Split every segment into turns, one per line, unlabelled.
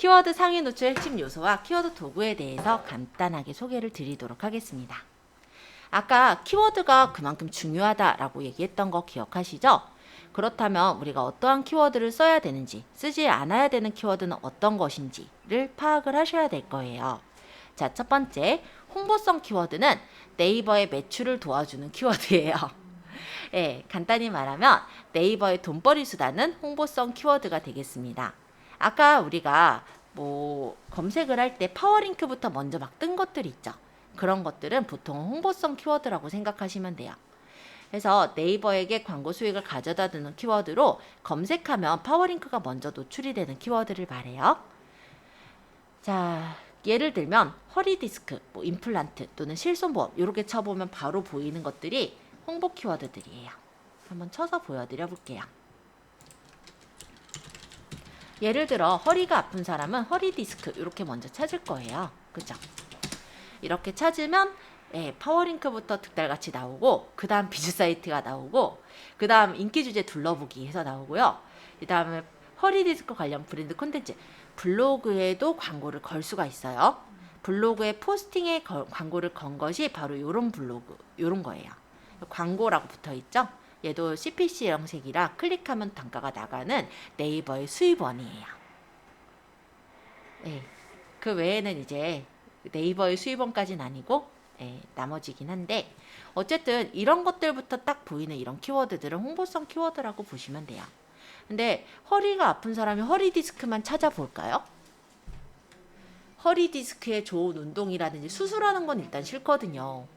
키워드 상위 노출 핵심 요소와 키워드 도구에 대해서 간단하게 소개를 드리도록 하겠습니다. 아까 키워드가 그만큼 중요하다라고 얘기했던 거 기억하시죠? 그렇다면 우리가 어떠한 키워드를 써야 되는지, 쓰지 않아야 되는 키워드는 어떤 것인지를 파악을 하셔야 될 거예요. 자, 첫 번째, 홍보성 키워드는 네이버의 매출을 도와주는 키워드예요. 예, 간단히 말하면 네이버의 돈벌이 수단은 홍보성 키워드가 되겠습니다. 아까 우리가 검색을 할 때 파워링크부터 먼저 막 뜬 것들 있죠. 그런 것들은 보통 홍보성 키워드라고 생각하시면 돼요. 그래서 네이버에게 광고 수익을 가져다 주는 키워드로 검색하면 파워링크가 먼저 노출이 되는 키워드를 말해요. 자, 예를 들면 허리디스크, 임플란트 또는 실손보험 이렇게 쳐보면 바로 보이는 것들이 홍보 키워드들이에요. 한번 쳐서 보여드려 볼게요. 예를 들어 허리가 아픈 사람은 허리디스크 이렇게 먼저 찾을 거예요. 그죠? 이렇게 찾으면 파워링크부터 득달같이 나오고 그 다음 비즈 사이트가 나오고 그 다음 인기 주제 둘러보기 해서 나오고요. 그 다음에 허리디스크 관련 브랜드 콘텐츠 블로그에도 광고를 걸 수가 있어요. 블로그에 포스팅에 광고를 건 것이 바로 요런 블로그 요런 거예요. 광고라고 붙어있죠. 얘도 CPC 형식이라 클릭하면 단가가 나가는 네이버의 수입원이에요. 네. 그 외에는 이제 네이버의 수입원까지는 아니고 나머지긴 한데 어쨌든 이런 것들부터 딱 보이는 이런 키워드들은 홍보성 키워드라고 보시면 돼요. 근데 허리가 아픈 사람이 허리디스크만 찾아볼까요? 허리디스크에 좋은 운동이라든지 수술하는 건 일단 싫거든요.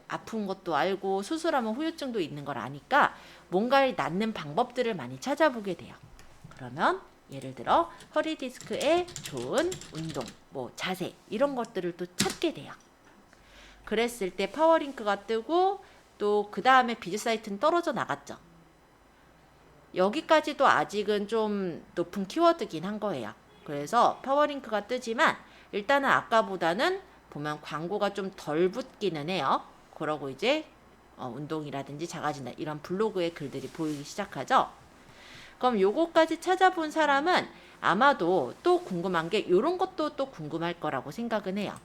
아픈 것도 알고 수술하면 후유증도 있는 걸 아니까 뭔가를 낫는 방법들을 많이 찾아보게 돼요. 그러면 예를 들어 허리디스크에 좋은 운동, 자세 이런 것들을 또 찾게 돼요. 그랬을 때 파워링크가 뜨고 또 그 다음에 비즈 사이트는 떨어져 나갔죠. 여기까지도 아직은 좀 높은 키워드긴 한 거예요. 그래서 파워링크가 뜨지만 일단은 아까보다는 보면 광고가 좀 덜 붙기는 해요. 그러고 이제 운동이라든지 작아진다 이런 블로그의 글들이 보이기 시작하죠. 그럼 요거까지 찾아본 사람은 아마도 또 궁금한 게 이런 것도 또 궁금할 거라고 생각은 해요.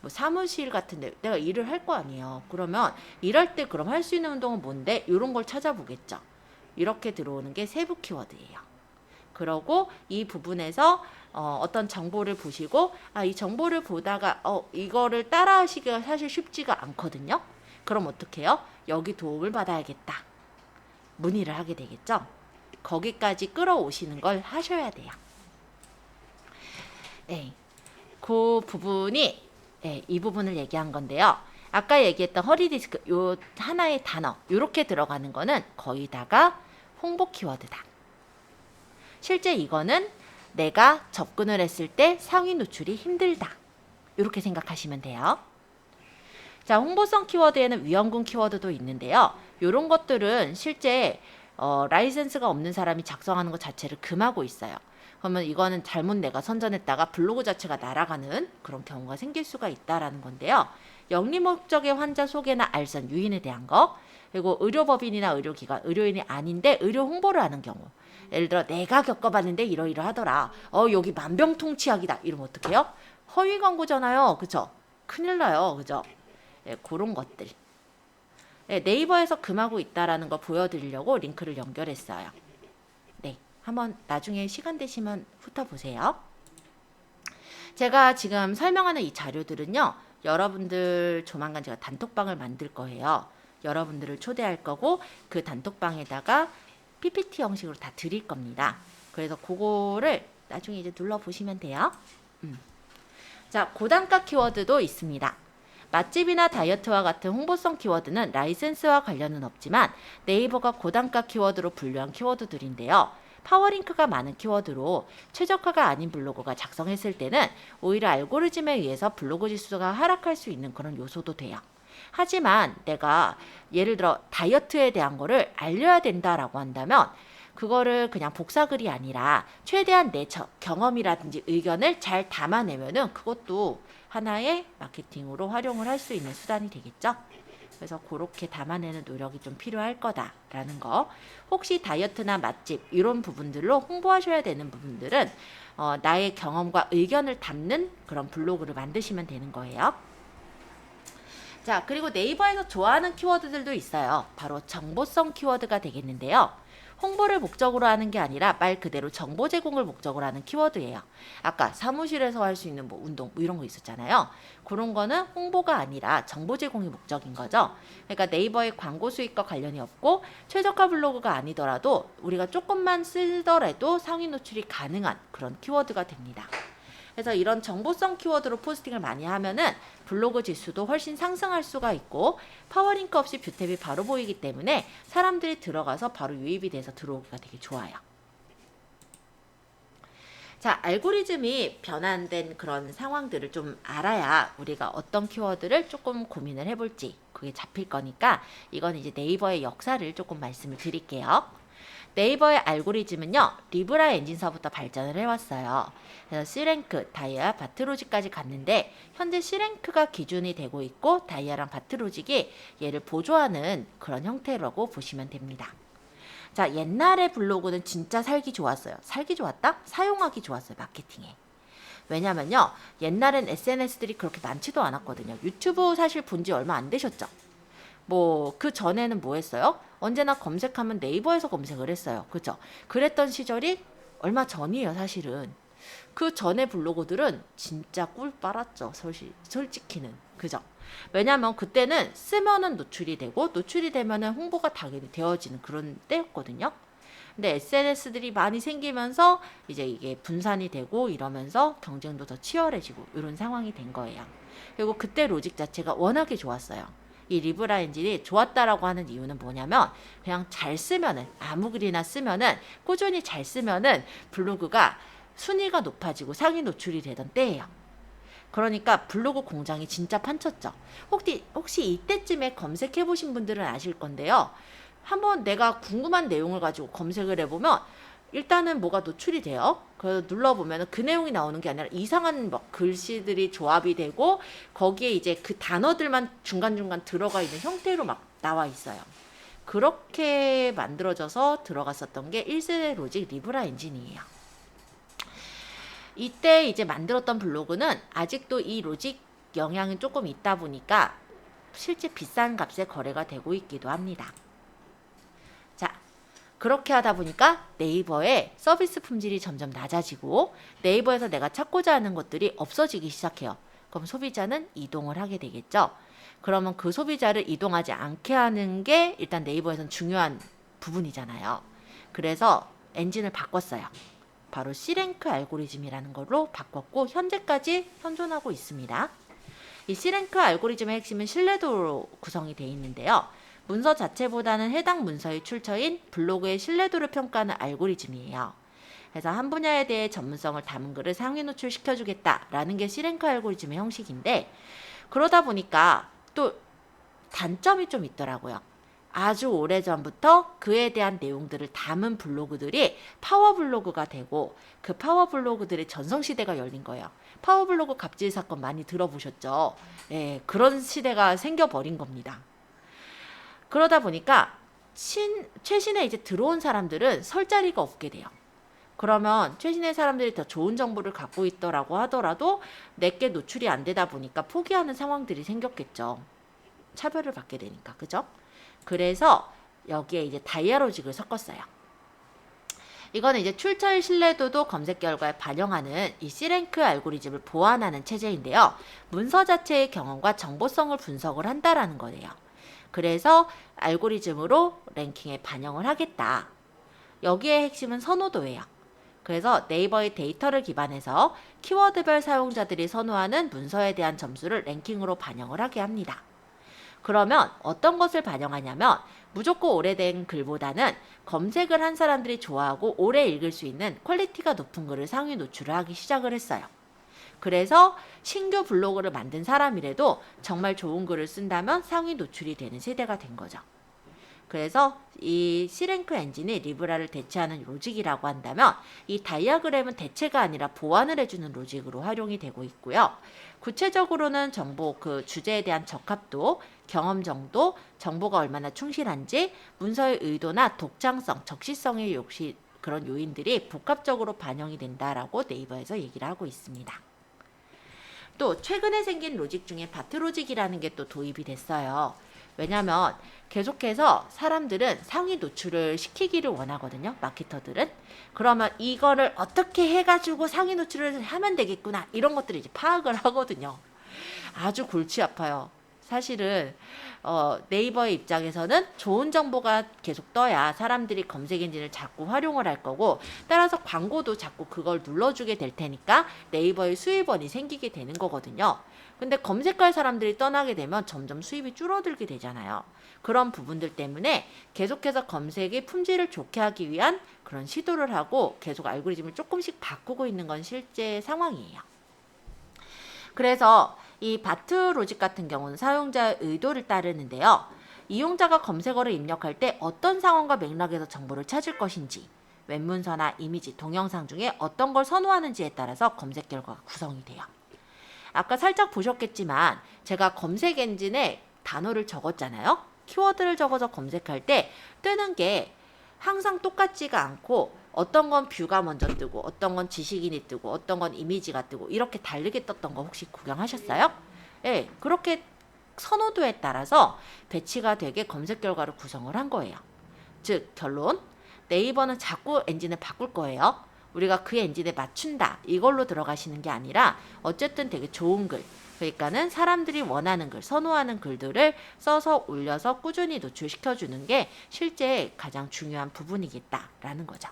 사무실 같은데 내가 일을 할 거 아니에요. 그러면 일할 때 그럼 할 수 있는 운동은 뭔데? 이런 걸 찾아보겠죠. 이렇게 들어오는 게 세부 키워드예요. 그러고 이 부분에서 어떤 정보를 보시고 이 정보를 보다가 이거를 따라 하시기가 사실 쉽지가 않거든요. 그럼 어떻게 해요? 여기 도움을 받아야겠다. 문의를 하게 되겠죠. 거기까지 끌어오시는 걸 하셔야 돼요. 네, 그 부분이 이 부분을 얘기한 건데요. 아까 얘기했던 허리디스크 요 하나의 단어 요렇게 들어가는 거는 거의 다가 홍보 키워드다. 실제 이거는 내가 접근을 했을 때 상위 노출이 힘들다. 이렇게 생각하시면 돼요. 자, 홍보성 키워드에는 위험군 키워드도 있는데요. 이런 것들은 실제 라이센스가 없는 사람이 작성하는 것 자체를 금하고 있어요. 그러면 이거는 잘못 내가 선전했다가 블로그 자체가 날아가는 그런 경우가 생길 수가 있다라는 건데요. 영리 목적의 환자 소개나 알선, 유인에 대한 거, 그리고 의료법인이나 의료기관, 의료인이 아닌데 의료 홍보를 하는 경우. 예를 들어 내가 겪어봤는데 이러이러하더라. 여기 만병통치약이다. 이러면 어떡해요? 허위 광고잖아요. 그죠? 큰일 나요. 그죠? 그런 것들. 네이버에서 금하고 있다라는 거 보여드리려고 링크를 연결했어요. 네, 한번 나중에 시간 되시면 훑어보세요. 제가 지금 설명하는 이 자료들은요. 여러분들 조만간 제가 단톡방을 만들 거예요. 여러분들을 초대할 거고 그 단톡방에다가 PPT 형식으로 다 드릴 겁니다. 그래서 그거를 나중에 이제 눌러보시면 돼요. 자, 고단가 키워드도 있습니다. 맛집이나 다이어트와 같은 홍보성 키워드는 라이센스와 관련은 없지만 네이버가 고단가 키워드로 분류한 키워드들인데요. 파워링크가 많은 키워드로 최적화가 아닌 블로그가 작성했을 때는 오히려 알고리즘에 의해서 블로그 지수가 하락할 수 있는 그런 요소도 돼요. 하지만 내가 예를 들어 다이어트에 대한 거를 알려야 된다라고 한다면 그거를 그냥 복사글이 아니라 최대한 내 경험이라든지 의견을 잘 담아내면은 그것도 하나의 마케팅으로 활용을 할 수 있는 수단이 되겠죠. 그래서 그렇게 담아내는 노력이 좀 필요할 거다라는 거. 혹시 다이어트나 맛집 이런 부분들로 홍보하셔야 되는 부분들은 나의 경험과 의견을 담는 그런 블로그를 만드시면 되는 거예요. 자, 그리고 네이버에서 좋아하는 키워드들도 있어요. 바로 정보성 키워드가 되겠는데요. 홍보를 목적으로 하는 게 아니라 말 그대로 정보 제공을 목적으로 하는 키워드예요. 아까 사무실에서 할 수 있는 뭐 운동 뭐 이런 거 있었잖아요. 그런 거는 홍보가 아니라 정보 제공이 목적인 거죠. 그러니까 네이버의 광고 수익과 관련이 없고 최저가 블로그가 아니더라도 우리가 조금만 쓰더라도 상위 노출이 가능한 그런 키워드가 됩니다. 그래서 이런 정보성 키워드로 포스팅을 많이 하면은 블로그 지수도 훨씬 상승할 수가 있고 파워링크 없이 뷰탭이 바로 보이기 때문에 사람들이 들어가서 바로 유입이 돼서 들어오기가 되게 좋아요. 자, 알고리즘이 변환된 그런 상황들을 좀 알아야 우리가 어떤 키워드를 조금 고민을 해볼지 그게 잡힐 거니까 이건 이제 네이버의 역사를 조금 말씀을 드릴게요. 네이버의 알고리즘은요, 리브라 엔진서부터 발전을 해왔어요. 그래서 C랭크, 다이아, 바트로직까지 갔는데 현재 C랭크가 기준이 되고 있고 다이아랑 바트로직이 얘를 보조하는 그런 형태라고 보시면 됩니다. 자, 옛날의 블로그는 진짜 살기 좋았어요. 살기 좋았다? 사용하기 좋았어요, 마케팅에. 왜냐면요, 옛날엔 SNS들이 그렇게 많지도 않았거든요. 유튜브 사실 본지 얼마 안 되셨죠? 뭐 그 전에는 뭐 했어요? 언제나 검색하면 네이버에서 검색을 했어요. 그죠? 그랬던 시절이 얼마 전이에요, 사실은. 그 전에 블로그들은 진짜 꿀 빨았죠, 솔직히는. 그죠? 왜냐면 그때는 쓰면은 노출이 되고 노출이 되면은 홍보가 당연히 되어지는 그런 때였거든요. 근데 SNS들이 많이 생기면서 이제 이게 분산이 되고 이러면서 경쟁도 더 치열해지고 이런 상황이 된 거예요. 그리고 그때 로직 자체가 워낙에 좋았어요. 이 리브라 엔진이 좋았다라고 하는 이유는 뭐냐면 그냥 잘 쓰면은 아무 글이나 쓰면은 꾸준히 잘 쓰면은 블로그가 순위가 높아지고 상위 노출이 되던 때예요. 그러니까 블로그 공장이 진짜 판쳤죠. 혹시 이때쯤에 검색해 보신 분들은 아실 건데요. 한번 내가 궁금한 내용을 가지고 검색을 해보면 일단은 뭐가 노출이 돼요. 그래서 눌러보면 그 내용이 나오는 게 아니라 이상한 막 글씨들이 조합이 되고 거기에 이제 그 단어들만 중간중간 들어가 있는 형태로 막 나와 있어요. 그렇게 만들어져서 들어갔었던 게 1세대 로직 리브라 엔진이에요. 이때 이제 만들었던 블로그는 아직도 이 로직 영향이 조금 있다 보니까 실제 비싼 값에 거래가 되고 있기도 합니다. 자, 그렇게 하다 보니까 네이버의 서비스 품질이 점점 낮아지고 네이버에서 내가 찾고자 하는 것들이 없어지기 시작해요. 그럼 소비자는 이동을 하게 되겠죠. 그러면 그 소비자를 이동하지 않게 하는 게 일단 네이버에서는 중요한 부분이잖아요. 그래서 엔진을 바꿨어요. 바로 C랭크 알고리즘이라는 걸로 바꿨고 현재까지 현존하고 있습니다. 이 C랭크 알고리즘의 핵심은 신뢰도로 구성이 되어 있는데요. 문서 자체보다는 해당 문서의 출처인 블로그의 신뢰도를 평가하는 알고리즘이에요. 그래서 한 분야에 대해 전문성을 담은 글을 상위 노출시켜주겠다라는 게 C랭크 알고리즘의 형식인데 그러다 보니까 또 단점이 좀 있더라고요. 아주 오래전부터 그에 대한 내용들을 담은 블로그들이 파워블로그가 되고 그 파워블로그들의 전성시대가 열린 거예요. 파워블로그 갑질 사건 많이 들어보셨죠? 예, 그런 시대가 생겨버린 겁니다. 그러다 보니까 최신에 이제 들어온 사람들은 설 자리가 없게 돼요. 그러면 최신의 사람들이 더 좋은 정보를 갖고 있더라고 하더라도 내게 노출이 안 되다 보니까 포기하는 상황들이 생겼겠죠. 차별을 받게 되니까, 그죠? 그래서 여기에 이제 다이아로직을 섞었어요. 이거는 이제 출처의 신뢰도도 검색 결과에 반영하는 이 C랭크 알고리즘을 보완하는 체제인데요. 문서 자체의 경험과 정보성을 분석을 한다라는 거예요. 그래서 알고리즘으로 랭킹에 반영을 하겠다. 여기에 핵심은 선호도예요. 그래서 네이버의 데이터를 기반해서 키워드별 사용자들이 선호하는 문서에 대한 점수를 랭킹으로 반영을 하게 합니다. 그러면 어떤 것을 반영하냐면 무조건 오래된 글보다는 검색을 한 사람들이 좋아하고 오래 읽을 수 있는 퀄리티가 높은 글을 상위 노출을 하기 시작을 했어요. 그래서 신규 블로그를 만든 사람이라도 정말 좋은 글을 쓴다면 상위 노출이 되는 세대가 된 거죠. 그래서 이 C랭크 엔진이 리브라를 대체하는 로직이라고 한다면 이 다이아그램은 대체가 아니라 보완을 해주는 로직으로 활용이 되고 있고요. 구체적으로는 정보 그 주제에 대한 적합도, 경험 정도, 정보가 얼마나 충실한지, 문서의 의도나 독창성, 적시성의 그런 요인들이 복합적으로 반영이 된다라고 네이버에서 얘기를 하고 있습니다. 또 최근에 생긴 로직 중에 바트 로직이라는 게 또 도입이 됐어요. 왜냐면 계속해서 사람들은 상위 노출을 시키기를 원하거든요. 마케터들은. 그러면 이거를 어떻게 해가지고 상위 노출을 하면 되겠구나. 이런 것들을 이제 파악을 하거든요. 아주 골치 아파요. 사실은 네이버의 입장에서는 좋은 정보가 계속 떠야 사람들이 검색 엔진을 자꾸 활용을 할 거고, 따라서 광고도 자꾸 그걸 눌러주게 될 테니까 네이버의 수입원이 생기게 되는 거거든요. 근데 검색할 사람들이 떠나게 되면 점점 수입이 줄어들게 되잖아요. 그런 부분들 때문에 계속해서 검색의 품질을 좋게 하기 위한 그런 시도를 하고 계속 알고리즘을 조금씩 바꾸고 있는 건 실제 상황이에요. 그래서 이 바트 로직 같은 경우는 사용자의 의도를 따르는데요. 이용자가 검색어를 입력할 때 어떤 상황과 맥락에서 정보를 찾을 것인지, 웹문서나 이미지, 동영상 중에 어떤 걸 선호하는지에 따라서 검색 결과가 구성이 돼요. 아까 살짝 보셨겠지만 제가 검색 엔진에 단어를 적었잖아요. 키워드를 적어서 검색할 때 뜨는 게 항상 똑같지가 않고 어떤 건 뷰가 먼저 뜨고 어떤 건 지식인이 뜨고 어떤 건 이미지가 뜨고 이렇게 다르게 떴던 거 혹시 구경하셨어요? 예, 그렇게 선호도에 따라서 배치가 되게 검색 결과를 구성을 한 거예요. 즉 결론, 네이버는 자꾸 엔진을 바꿀 거예요. 우리가 그 엔진에 맞춘다 이걸로 들어가시는 게 아니라 어쨌든 되게 좋은 글, 그러니까는 사람들이 원하는 글, 선호하는 글들을 써서 올려서 꾸준히 노출시켜주는 게 실제 가장 중요한 부분이겠다라는 거죠.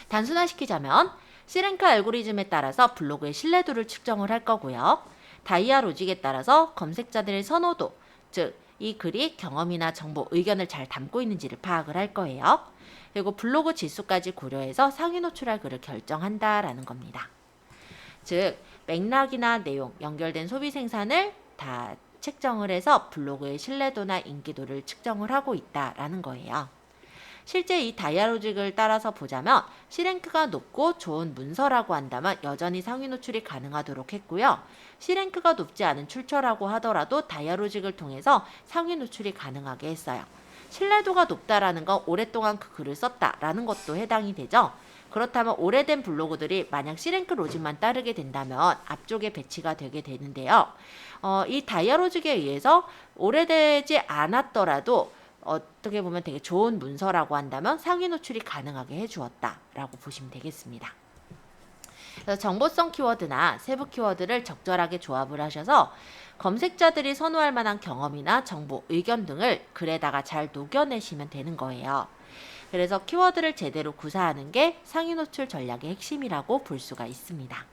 단순화시키자면 C랭크 알고리즘에 따라서 블로그의 신뢰도를 측정을 할 거고요. 다이아 로직에 따라서 검색자들의 선호도, 즉 이 글이 경험이나 정보, 의견을 잘 담고 있는지를 파악을 할 거예요. 그리고 블로그 지수까지 고려해서 상위 노출할 글을 결정한다라는 겁니다. 즉 맥락이나 내용, 연결된 소비 생산을 다 책정을 해서 블로그의 신뢰도나 인기도를 측정을 하고 있다라는 거예요. 실제 이 다이아로직을 따라서 보자면 C랭크가 높고 좋은 문서라고 한다면 여전히 상위 노출이 가능하도록 했고요. C랭크가 높지 않은 출처라고 하더라도 다이아로직을 통해서 상위 노출이 가능하게 했어요. 신뢰도가 높다라는 건 오랫동안 그 글을 썼다라는 것도 해당이 되죠. 그렇다면 오래된 블로그들이 만약 C랭크 로직만 따르게 된다면 앞쪽에 배치가 되게 되는데요. 이 다이아로직에 의해서 오래되지 않았더라도 어떻게 보면 되게 좋은 문서라고 한다면 상위 노출이 가능하게 해주었다라고 보시면 되겠습니다. 그래서 정보성 키워드나 세부 키워드를 적절하게 조합을 하셔서 검색자들이 선호할 만한 경험이나 정보, 의견 등을 글에다가 잘 녹여내시면 되는 거예요. 그래서 키워드를 제대로 구사하는 게 상위 노출 전략의 핵심이라고 볼 수가 있습니다.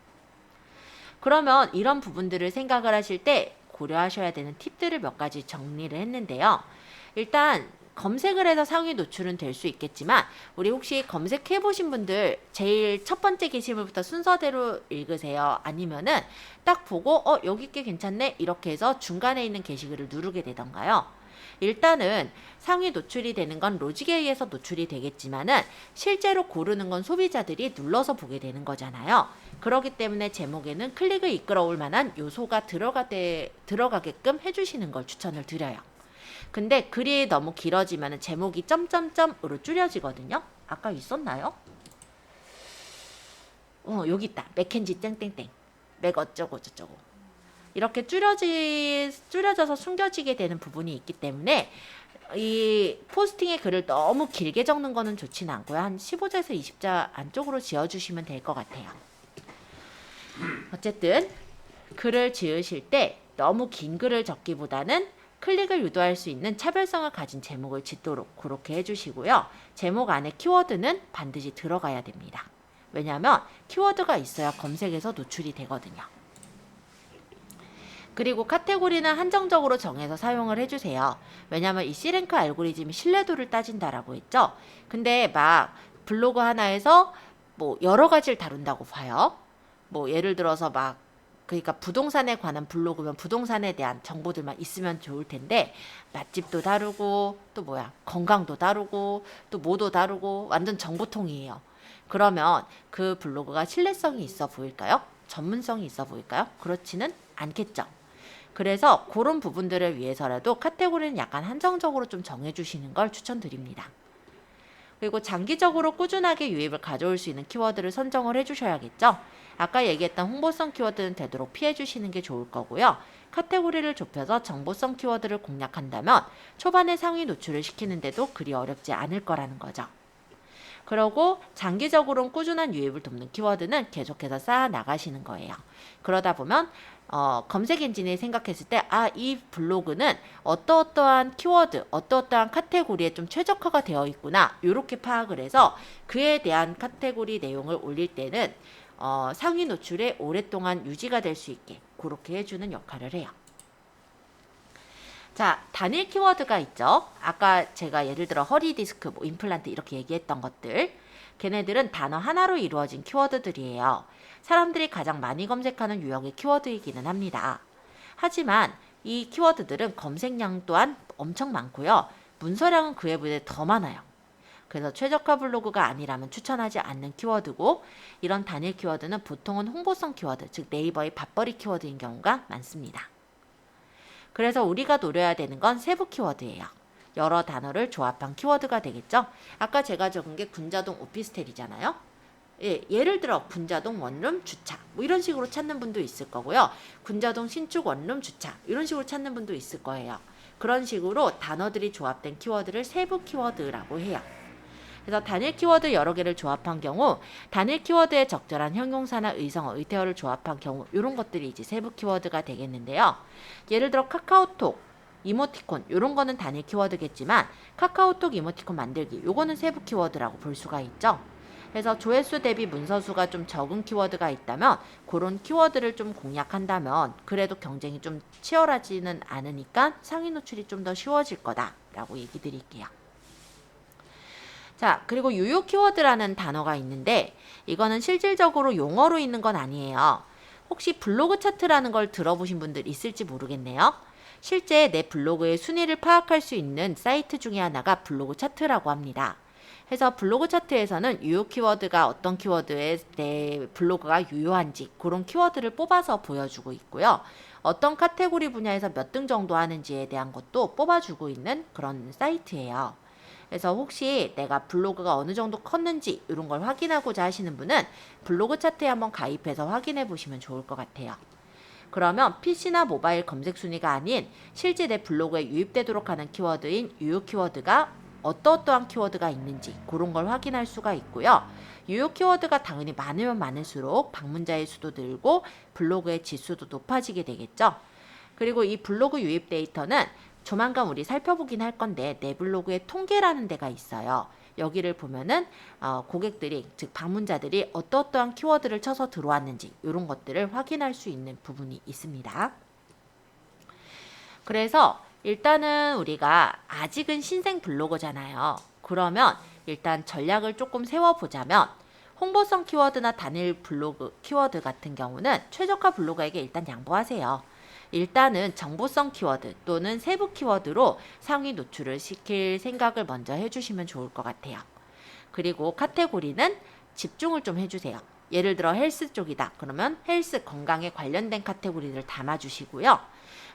그러면 이런 부분들을 생각을 하실 때 고려하셔야 되는 팁들을 몇 가지 정리를 했는데요. 일단 검색을 해서 상위 노출은 될 수 있겠지만 우리 혹시 검색해 보신 분들 제일 첫 번째 게시물부터 순서대로 읽으세요? 아니면은 딱 보고 여기 게 괜찮네 이렇게 해서 중간에 있는 게시글을 누르게 되던가요? 일단은 상위 노출이 되는 건 로직에 의해서 노출이 되겠지만은 실제로 고르는 건 소비자들이 눌러서 보게 되는 거잖아요. 그렇기 때문에 제목에는 클릭을 이끌어올 만한 요소가 들어가게끔 해주시는 걸 추천을 드려요. 근데 글이 너무 길어지면 제목이 점점점으로 줄여지거든요. 아까 있었나요? 여기 있다. 맥켄지 땡땡땡. 맥 어쩌고 저쩌고. 이렇게 줄여져서 숨겨지게 되는 부분이 있기 때문에 이 포스팅의 글을 너무 길게 적는 거는 좋지는 않고요. 한 15자에서 20자 안쪽으로 지어주시면 될 것 같아요. 어쨌든 글을 지으실 때 너무 긴 글을 적기보다는 클릭을 유도할 수 있는 차별성을 가진 제목을 짓도록 그렇게 해주시고요. 제목 안에 키워드는 반드시 들어가야 됩니다. 왜냐하면 키워드가 있어야 검색에서 노출이 되거든요. 그리고 카테고리는 한정적으로 정해서 사용을 해주세요. 왜냐하면 이 C랭크 알고리즘이 신뢰도를 따진다라고 했죠. 근데 막 블로그 하나에서 뭐 여러 가지를 다룬다고 봐요. 뭐 예를 들어서 막 그러니까 부동산에 관한 블로그면 부동산에 대한 정보들만 있으면 좋을 텐데 맛집도 다루고 또 뭐야 건강도 다루고 또 뭐도 다루고 완전 정보통이에요. 그러면 그 블로그가 신뢰성이 있어 보일까요? 전문성이 있어 보일까요? 그렇지는 않겠죠. 그래서 그런 부분들을 위해서라도 카테고리는 약간 한정적으로 좀 정해주시는 걸 추천드립니다. 그리고 장기적으로 꾸준하게 유입을 가져올 수 있는 키워드를 선정을 해주셔야겠죠. 아까 얘기했던 홍보성 키워드는 되도록 피해주시는 게 좋을 거고요. 카테고리를 좁혀서 정보성 키워드를 공략한다면 초반에 상위 노출을 시키는데도 그리 어렵지 않을 거라는 거죠. 그러고 장기적으로는 꾸준한 유입을 돕는 키워드는 계속해서 쌓아 나가시는 거예요. 그러다 보면 검색 엔진이 생각했을 때 이 블로그는 어떠어떠한 키워드, 어떠어떠한 카테고리에 좀 최적화가 되어 있구나 이렇게 파악을 해서 그에 대한 카테고리 내용을 올릴 때는 상위 노출에 오랫동안 유지가 될 수 있게 그렇게 해주는 역할을 해요. 자, 단일 키워드가 있죠. 아까 제가 예를 들어 허리디스크, 뭐 임플란트 이렇게 얘기했던 것들. 걔네들은 단어 하나로 이루어진 키워드들이에요. 사람들이 가장 많이 검색하는 유형의 키워드이기는 합니다. 하지만 이 키워드들은 검색량 또한 엄청 많고요. 문서량은 그에 비해 더 많아요. 그래서 최적화 블로그가 아니라면 추천하지 않는 키워드고 이런 단일 키워드는 보통은 홍보성 키워드, 즉 네이버의 밥벌이 키워드인 경우가 많습니다. 그래서 우리가 노려야 되는 건 세부 키워드예요. 여러 단어를 조합한 키워드가 되겠죠. 아까 제가 적은 게 군자동 오피스텔이잖아요. 예를 들어 군자동 원룸 주차 뭐 이런 식으로 찾는 분도 있을 거고요. 군자동 신축 원룸 주차 이런 식으로 찾는 분도 있을 거예요. 그런 식으로 단어들이 조합된 키워드를 세부 키워드라고 해요. 그래서 단일 키워드 여러 개를 조합한 경우 단일 키워드에 적절한 형용사나 의성어, 의태어를 조합한 경우 이런 것들이 이제 세부 키워드가 되겠는데요. 예를 들어 카카오톡, 이모티콘 이런 거는 단일 키워드겠지만 카카오톡 이모티콘 만들기 요거는 세부 키워드라고 볼 수가 있죠. 그래서 조회수 대비 문서수가 좀 적은 키워드가 있다면 그런 키워드를 좀 공략한다면 그래도 경쟁이 좀 치열하지는 않으니까 상위 노출이 좀 더 쉬워질 거다라고 얘기 드릴게요. 자, 그리고 유효 키워드라는 단어가 있는데 이거는 실질적으로 용어로 있는 건 아니에요. 혹시 블로그 차트라는 걸 들어보신 분들 있을지 모르겠네요. 실제 내 블로그의 순위를 파악할 수 있는 사이트 중에 하나가 블로그 차트라고 합니다. 그래서 블로그 차트에서는 유효 키워드가 어떤 키워드에 내 블로그가 유효한지 그런 키워드를 뽑아서 보여주고 있고요. 어떤 카테고리 분야에서 몇 등 정도 하는지에 대한 것도 뽑아주고 있는 그런 사이트예요. 그래서 혹시 내가 블로그가 어느 정도 컸는지 이런 걸 확인하고자 하시는 분은 블로그 차트에 한번 가입해서 확인해 보시면 좋을 것 같아요. 그러면 PC나 모바일 검색 순위가 아닌 실제 내 블로그에 유입되도록 하는 키워드인 유효 키워드가 어떠어떠한 키워드가 있는지 그런 걸 확인할 수가 있고요. 유효 키워드가 당연히 많으면 많을수록 방문자의 수도 늘고 블로그의 지수도 높아지게 되겠죠. 그리고 이 블로그 유입 데이터는 조만간 우리 살펴보긴 할 건데 내 블로그에 통계라는 데가 있어요. 여기를 보면은 고객들이 즉 방문자들이 어떠어떠한 키워드를 쳐서 들어왔는지 이런 것들을 확인할 수 있는 부분이 있습니다. 그래서 일단은 우리가 아직은 신생 블로거잖아요. 그러면 일단 전략을 조금 세워보자면 홍보성 키워드나 단일 블로그 키워드 같은 경우는 최저가 블로거에게 일단 양보하세요. 일단은 정보성 키워드 또는 세부 키워드로 상위 노출을 시킬 생각을 먼저 해주시면 좋을 것 같아요. 그리고 카테고리는 집중을 좀 해주세요. 예를 들어 헬스 쪽이다. 그러면 헬스 건강에 관련된 카테고리를 담아주시고요.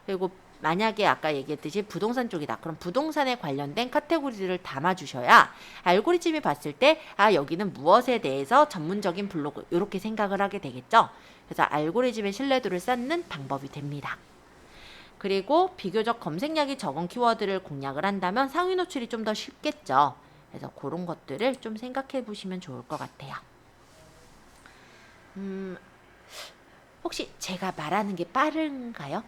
그리고 만약에 아까 얘기했듯이 부동산 쪽이다. 그럼 부동산에 관련된 카테고리를 담아주셔야 알고리즘이 봤을 때 여기는 무엇에 대해서 전문적인 블로그 이렇게 생각을 하게 되겠죠. 그래서 알고리즘의 신뢰도를 쌓는 방법이 됩니다. 그리고 비교적 검색량이 적은 키워드를 공략을 한다면 상위 노출이 좀 더 쉽겠죠. 그래서 그런 것들을 좀 생각해 보시면 좋을 것 같아요. 혹시 제가 말하는 게 빠른가요?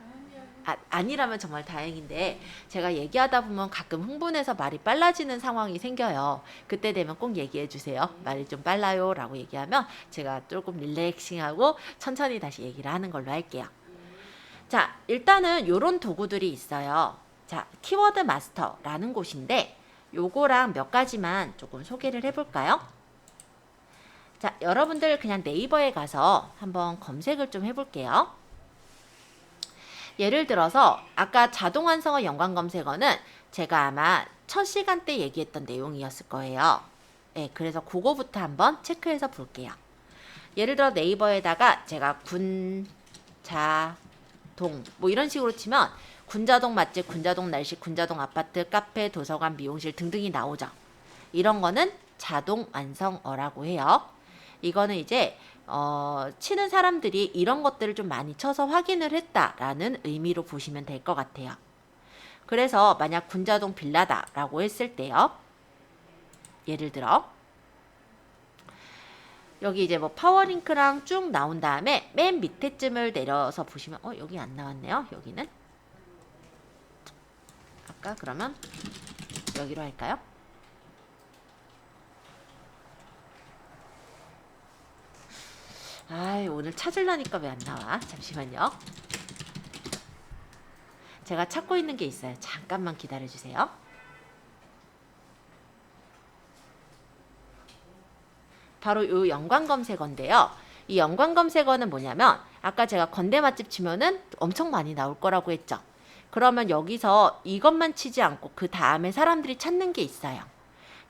아니라면 정말 다행인데 제가 얘기하다 보면 가끔 흥분해서 말이 빨라지는 상황이 생겨요. 그때 되면 꼭 얘기해 주세요. 말이 좀 빨라요 라고 얘기하면 제가 조금 릴렉싱하고 천천히 다시 얘기를 하는 걸로 할게요. 자, 일단은 요런 도구들이 있어요. 자, 키워드 마스터라는 곳인데 요거랑 몇 가지만 조금 소개를 해볼까요? 자, 여러분들 그냥 네이버에 가서 한번 검색을 좀 해볼게요. 예를 들어서 아까 자동 완성어 연관 검색어는 제가 아마 첫 시간 때 얘기했던 내용이었을 거예요. 네, 그래서 그거부터 한번 체크해서 볼게요. 예를 들어 네이버에다가 제가 군자동 뭐 이런 식으로 치면 군자동 맛집, 군자동 날식, 군자동 아파트, 카페, 도서관, 미용실 등등이 나오죠. 이런 거는 자동 완성어라고 해요. 이거는 이제 치는 사람들이 이런 것들을 좀 많이 쳐서 확인을 했다라는 의미로 보시면 될 것 같아요. 그래서 만약 군자동 빌라다라고 했을 때요. 예를 들어 여기 이제 뭐 파워링크랑 쭉 나온 다음에 맨 밑에쯤을 내려서 보시면 여기 안 나왔네요. 여기는 아까 그러면 여기로 할까요? 아이, 오늘 찾으려니까 왜 안 나와? 잠시만요. 제가 찾고 있는 게 있어요. 잠깐만 기다려주세요. 바로 이 연관 검색어인데요. 이 연관 검색어는 뭐냐면 아까 제가 건대 맛집 치면은 엄청 많이 나올 거라고 했죠. 그러면 여기서 이것만 치지 않고 그 다음에 사람들이 찾는 게 있어요.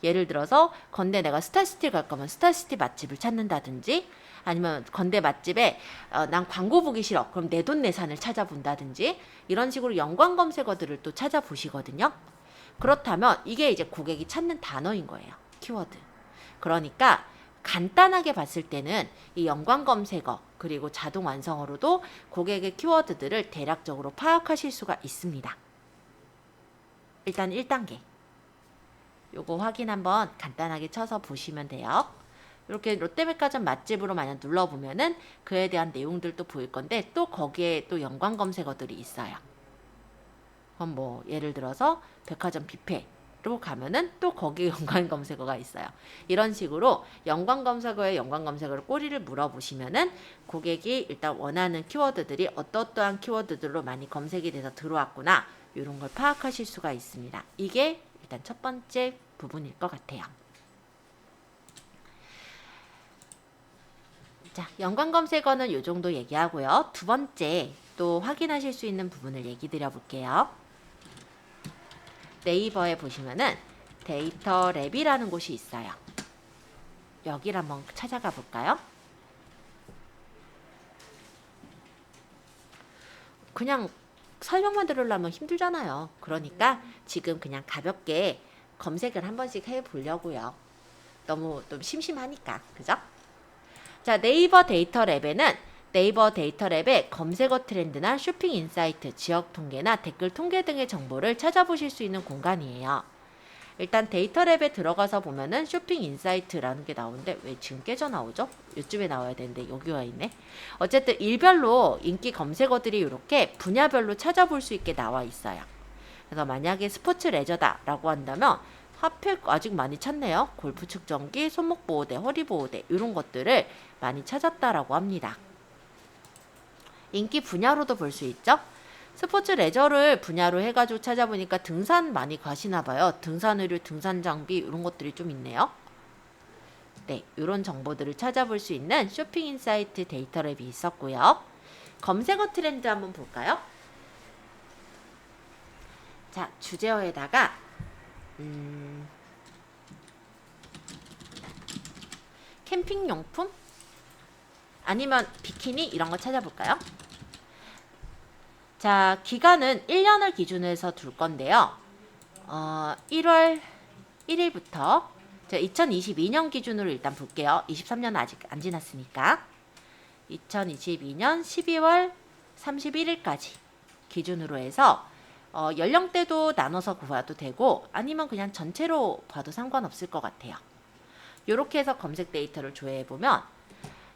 예를 들어서 건대 내가 스타시티 갈 거면 스타시티 맛집을 찾는다든지 아니면 건대 맛집에 난 광고 보기 싫어. 그럼 내돈내산을 찾아본다든지 이런 식으로 연관 검색어들을 또 찾아보시거든요. 그렇다면 이게 이제 고객이 찾는 단어인 거예요. 키워드. 그러니까 간단하게 봤을 때는 이 연관 검색어 그리고 자동 완성어로도 고객의 키워드들을 대략적으로 파악하실 수가 있습니다. 일단 1단계. 요거 확인 한번 간단하게 쳐서 보시면 돼요. 이렇게 롯데백화점 맛집으로 만약 눌러보면은 그에 대한 내용들도 보일 건데 또 거기에 또 연관 검색어들이 있어요. 그럼 뭐 예를 들어서 백화점 뷔페로 가면은 또 거기에 연관 검색어가 있어요. 이런 식으로 연관 검색어에 연관 검색어를 꼬리를 물어보시면은 고객이 일단 원하는 키워드들이 어떠한 키워드들로 많이 검색이 돼서 들어왔구나 이런 걸 파악하실 수가 있습니다. 이게 일단 첫 번째 부분일 것 같아요. 자, 연관 검색어는 이 정도 얘기하고요. 두 번째 또 확인하실 수 있는 부분을 얘기 드려 볼게요. 네이버에 보시면은 데이터 랩이라는 곳이 있어요. 여기를 한번 찾아가 볼까요? 그냥 설명만 들으려면 힘들잖아요. 그러니까 지금 그냥 가볍게 검색을 한 번씩 해보려고요. 너무 좀 심심하니까. 그죠? 자, 네이버 데이터 랩에는 네이버 데이터 랩의 검색어 트렌드나 쇼핑 인사이트, 지역 통계나 댓글 통계 등의 정보를 찾아보실 수 있는 공간이에요. 일단 데이터 랩에 들어가서 보면은 쇼핑 인사이트라는 게 나오는데 왜 지금 깨져 나오죠? 이쯤에 나와야 되는데 여기 와 있네. 어쨌든 일별로 인기 검색어들이 이렇게 분야별로 찾아볼 수 있게 나와 있어요. 그래서 만약에 스포츠 레저다라고 한다면 핫팩 아직 많이 찾네요. 골프 측정기, 손목 보호대, 허리 보호대 이런 것들을 많이 찾았다라고 합니다. 인기 분야로도 볼 수 있죠. 스포츠 레저를 분야로 해가지고 찾아보니까 등산 많이 가시나 봐요. 등산 의류, 등산 장비 이런 것들이 좀 있네요. 네, 이런 정보들을 찾아볼 수 있는 쇼핑 인사이트 데이터 랩이 있었고요. 검색어 트렌드 한번 볼까요? 자, 주제어에다가 캠핑용품? 아니면 비키니 이런 거 찾아볼까요? 자, 기간은 1년을 기준으로 해서 둘 건데요. 1월 1일부터 2022년 기준으로 일단 볼게요. 23년은 아직 안 지났으니까. 2022년 12월 31일까지 기준으로 해서 연령대도 나눠서 봐도 되고 아니면 그냥 전체로 봐도 상관없을 것 같아요. 이렇게 해서 검색 데이터를 조회해보면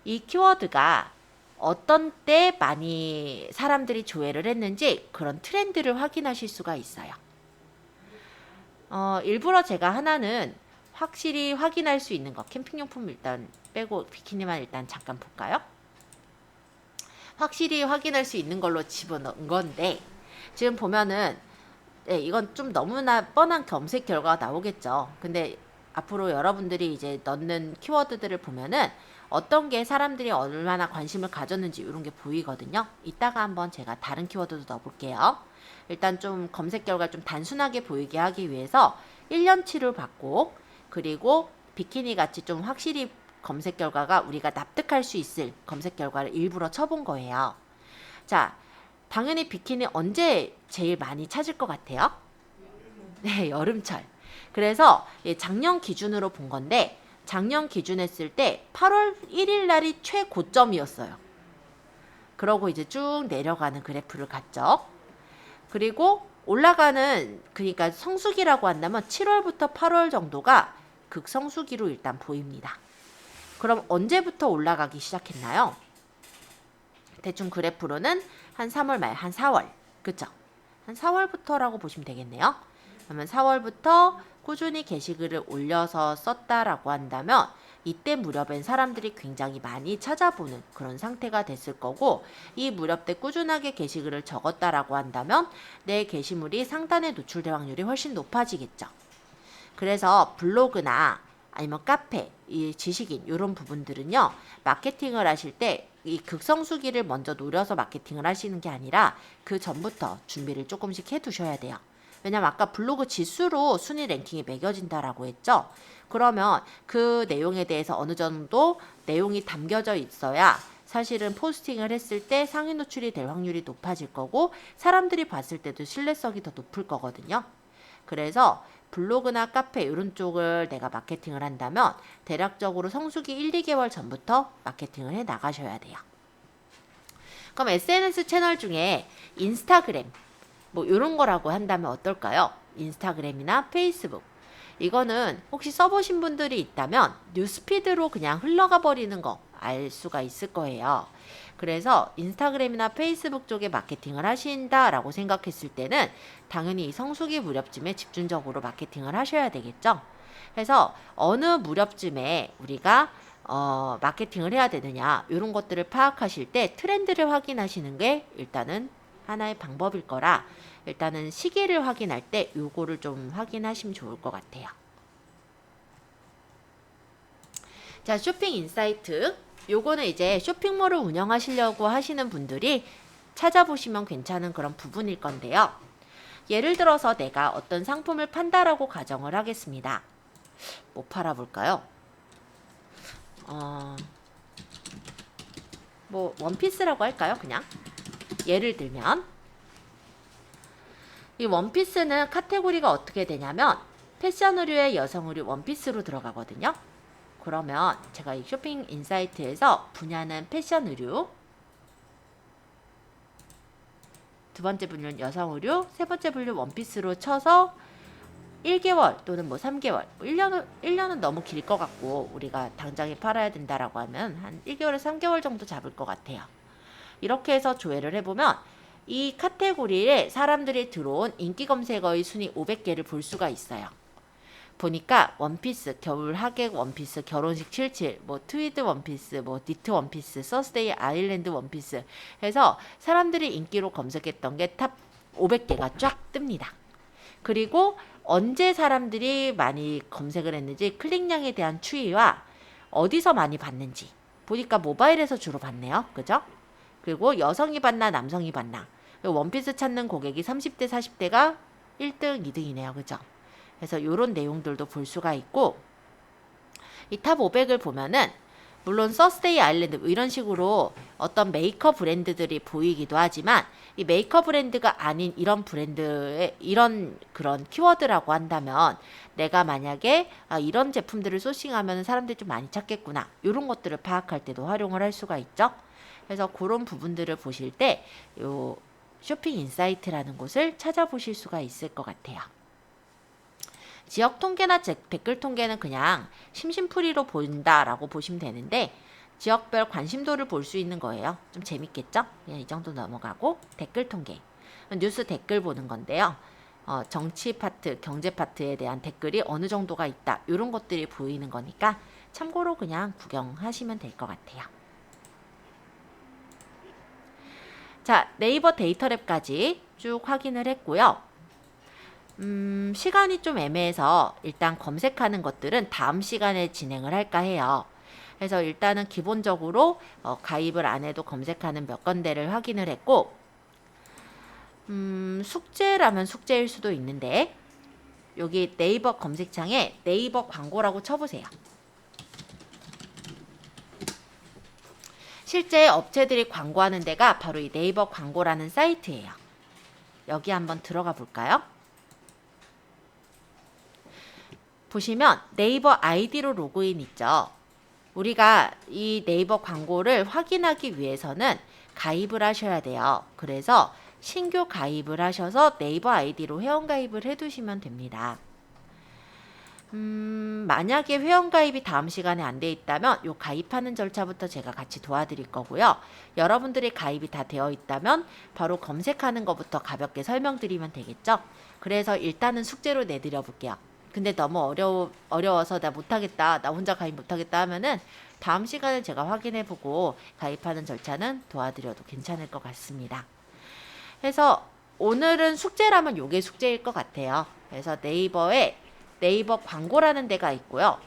이 키워드가 어떤 때 많이 사람들이 조회를 했는지 그런 트렌드를 확인하실 수가 있어요. 일부러 제가 하나는 확실히 확인할 수 있는 거 캠핑용품 일단 빼고 비키니만 일단 잠깐 볼까요? 확실히 확인할 수 있는 걸로 집어넣은 건데 지금 보면은 네, 이건 좀 너무나 뻔한 검색 결과가 나오겠죠. 근데 앞으로 여러분들이 이제 넣는 키워드들을 보면은 어떤 게 사람들이 얼마나 관심을 가졌는지 이런 게 보이거든요. 이따가 한번 제가 다른 키워드도 넣어볼게요. 일단 좀 검색 결과를 좀 단순하게 보이게 하기 위해서 1년치를 받고, 그리고 비키니 같이 좀 확실히 검색 결과가 우리가 납득할 수 있을 검색 결과를 일부러 쳐본 거예요. 자, 당연히 비키니 언제 제일 많이 찾을 것 같아요? 네, 여름철. 그래서 작년 기준으로 본 건데, 작년 기준 했을 때 8월 1일 날이 최고점이었어요. 그러고 이제 쭉 내려가는 그래프를 갔죠. 그리고 올라가는, 그러니까 성수기라고 한다면 7월부터 8월 정도가 극성수기로 일단 보입니다. 그럼 언제부터 올라가기 시작했나요? 대충 그래프로는 한 3월 말, 한 4월. 그쵸? 한 4월부터라고 보시면 되겠네요. 그러면 4월부터 꾸준히 게시글을 올려서 썼다라고 한다면 이때 무렵엔 사람들이 굉장히 많이 찾아보는 그런 상태가 됐을 거고, 이 무렵 때 꾸준하게 게시글을 적었다라고 한다면 내 게시물이 상단에 노출될 확률이 훨씬 높아지겠죠. 그래서 블로그나 아니면 카페, 이 지식인 이런 부분들은요, 마케팅을 하실 때 이 극성수기를 먼저 노려서 마케팅을 하시는 게 아니라 그 전부터 준비를 조금씩 해두셔야 돼요. 왜냐면 아까 블로그 지수로 순위 랭킹이 매겨진다라고 했죠. 그러면 그 내용에 대해서 어느 정도 내용이 담겨져 있어야 사실은 포스팅을 했을 때 상위 노출이 될 확률이 높아질 거고, 사람들이 봤을 때도 신뢰성이 더 높을 거거든요. 그래서 블로그나 카페 이런 쪽을 내가 마케팅을 한다면 대략적으로 성수기 1, 2개월 전부터 마케팅을 해 나가셔야 돼요. 그럼 SNS 채널 중에 인스타그램 뭐 이런 거라고 한다면 어떨까요? 인스타그램이나 페이스북. 이거는 혹시 써보신 분들이 있다면 뉴스피드로 그냥 흘러가 버리는 거 알 수가 있을 거예요. 그래서 인스타그램이나 페이스북 쪽에 마케팅을 하신다라고 생각했을 때는 당연히 성수기 무렵쯤에 집중적으로 마케팅을 하셔야 되겠죠. 그래서 어느 무렵쯤에 우리가 마케팅을 해야 되느냐, 이런 것들을 파악하실 때 트렌드를 확인하시는 게 일단은 하나의 방법일 거라, 일단은 시기를 확인할 때 요거를 좀 확인하시면 좋을 것 같아요. 자, 쇼핑 인사이트. 요거는 이제 쇼핑몰을 운영하시려고 하시는 분들이 찾아보시면 괜찮은 그런 부분일 건데요. 예를 들어서 내가 어떤 상품을 판다라고 가정을 하겠습니다. 뭐 팔아볼까요? 뭐 원피스라고 할까요? 그냥 예를 들면 이 원피스는 카테고리가 어떻게 되냐면 패션 의류에 여성 의류 원피스로 들어가거든요. 그러면 제가 이 쇼핑 인사이트에서 분야는 패션 의류, 두 번째 분류는 여성 의류, 세 번째 분류 원피스로 쳐서 1개월 또는 뭐 3개월, 1년은 너무 길 것 같고 우리가 당장에 팔아야 된다라고 하면 한 1개월에서 3개월 정도 잡을 것 같아요. 이렇게 해서 조회를 해보면 이 카테고리에 사람들이 들어온 인기 검색어의 순위 500개를 볼 수가 있어요. 보니까 원피스, 겨울 하객 원피스, 결혼식 77, 뭐 트위드 원피스, 뭐 니트 원피스, 서스데이 아일랜드 원피스 해서 사람들이 인기로 검색했던 게 탑 500개가 쫙 뜹니다. 그리고 언제 사람들이 많이 검색을 했는지, 클릭량에 대한 추이와 어디서 많이 봤는지 보니까 모바일에서 주로 봤네요. 그죠? 그리고 여성이 봤나 남성이 봤나, 원피스 찾는 고객이 30대 40대가 1등 2등이네요. 그죠? 그래서 이런 내용들도 볼 수가 있고, 이 탑 500을 보면은 물론 서스데이 아일랜드 이런 식으로 어떤 메이크업 브랜드들이 보이기도 하지만, 이 메이크업 브랜드가 아닌 이런 브랜드의 이런 그런 키워드라고 한다면 내가 만약에 이런 제품들을 소싱하면 사람들이 좀 많이 찾겠구나, 이런 것들을 파악할 때도 활용을 할 수가 있죠. 그래서 그런 부분들을 보실 때 요 쇼핑 인사이트라는 곳을 찾아보실 수가 있을 것 같아요. 지역 통계나 댓글 통계는 그냥 심심풀이로 본다라고 보시면 되는데, 지역별 관심도를 볼 수 있는 거예요. 좀 재밌겠죠? 그냥 이 정도 넘어가고, 댓글 통계. 뉴스 댓글 보는 건데요. 정치 파트, 경제 파트에 대한 댓글이 어느 정도가 있다, 이런 것들이 보이는 거니까 참고로 그냥 구경하시면 될 것 같아요. 자, 네이버 데이터랩까지 쭉 확인을 했고요. 시간이 좀 애매해서 일단 검색하는 것들은 다음 시간에 진행을 할까 해요. 그래서 일단은 기본적으로 가입을 안 해도 검색하는 몇 건대를 확인을 했고, 숙제라면 숙제일 수도 있는데, 여기 네이버 검색창에 네이버 광고라고 쳐보세요. 실제 업체들이 광고하는 데가 바로 이 네이버 광고라는 사이트예요. 여기 한번 들어가 볼까요? 보시면 네이버 아이디로 로그인 있죠. 우리가 이 네이버 광고를 확인하기 위해서는 가입을 하셔야 돼요. 그래서 신규 가입을 하셔서 네이버 아이디로 회원가입을 해두시면 됩니다. 만약에 회원가입이 다음 시간에 안 돼 있다면 요 가입하는 절차부터 제가 같이 도와드릴 거고요. 여러분들이 가입이 다 되어 있다면 바로 검색하는 것부터 가볍게 설명드리면 되겠죠. 그래서 일단은 숙제로 내드려 볼게요. 근데 너무 어려워서 나 못하겠다, 나 혼자 가입 못하겠다 하면은 다음 시간에 제가 확인해보고 가입하는 절차는 도와드려도 괜찮을 것 같습니다. 그래서 오늘은 숙제라면 요게 숙제일 것 같아요. 그래서 네이버에 네이버 광고라는 데가 있고요.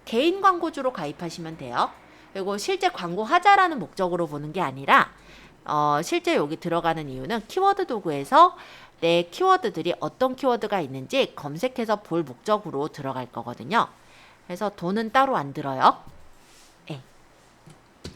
개인 광고주로 가입하시면 돼요. 그리고 실제 광고하자라는 목적으로 보는 게 아니라 실제 여기 들어가는 이유는 키워드 도구에서 내 키워드들이 어떤 키워드가 있는지 검색해서 볼 목적으로 들어갈 거거든요. 그래서 돈은 따로 안 들어요.